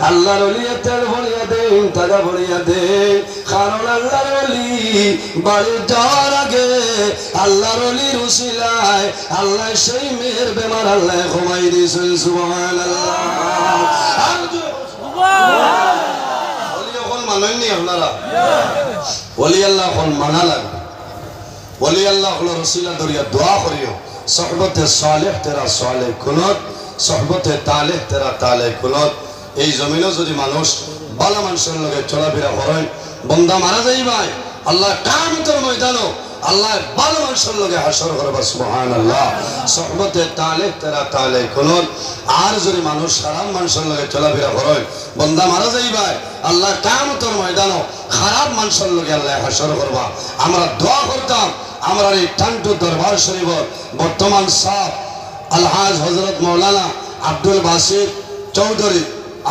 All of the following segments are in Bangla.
আল্লাহর ওলিয়াতের ভরিয়া দেন টাকা ভরিয়া দেন কারণ আল্লাহর ওলি বাড়ি যাওয়ার আগে আল্লাহর ওলির উসিলায় আল্লাহ সেই মেয়ের বেমার আল্লাহ কমাই দিয়েছেন সুবহানাল্লাহ। ওলি এখন মানেননি আপনারা? ওলি আল্লাহ এখন মানা লাগবে। ওলি আল্লাহ হলো রসিলা দরিয়া দোয়া করিও সহবতে সালেহ তেরা সালেহ কুনত সহবতে তালেহ তেরা তালেহ কুনত। এই জমিনও যদি মানুষ ভালো মানুষের লগে চলাফেরা করেন বন্দা মারা যাইবাই আল্লাহ কিয়ামতের ময়দানও আল্লাহ ভালো মানুষের লগে হাসর করবে সুবহানাল্লাহ। সহবতে তালেহ তেরা তালেহ কুনত। আর যদি মানুষ খারাপ মানুষের লগে চলাফেরা করেন বন্দা মারা যাইবাই আল্লাহ কিয়ামতের ময়দানও খারাপ মানুষের লগে আল্লাহ হাসর করবা। আমরা দোয়া করতাম আমরা এই টান্টু দরবার শরীফ বর্তমান সাহ আলহাজ হযরত মাওলানা আব্দুল বাসির চৌধুরী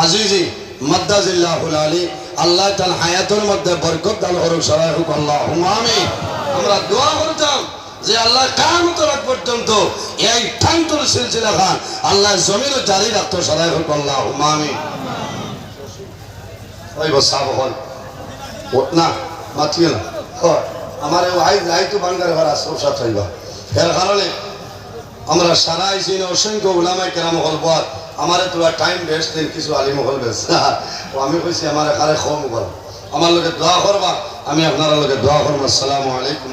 আজিজি মাদ্দাজিল্লাহুল আলী আল্লাহ তাআলা হায়াতের মধ্যে বরকত দান করুক সবাই হোক আল্লাহুম্মা আমিন। আমরা দোয়া করতাম যে আল্লাহ কিয়ামতের আগ পর্যন্ত এই টান্টুর সিলসিলা খান আল্লাহ জমিনও জারি রাখতো সবাই হোক আল্লাহুম্মা আমিন। ওই বসাব হল না মাতিও না আমার আইতো বাঙ্গার ঘর আশ্রমসাদ হইবা এর কারণে আমরা সারা আইসিন অসংখ্য উলামায়ে কেরাম হল পর আমার তোরা টাইম বেস্ট দিন কিছু আলিম হল বেশ আমি কইছি আমার এখানে কম কর আমার লোকে দোয়া করবা আমি আপনারা লোকে দোয়া করবো। আসসালামু আলাইকুম।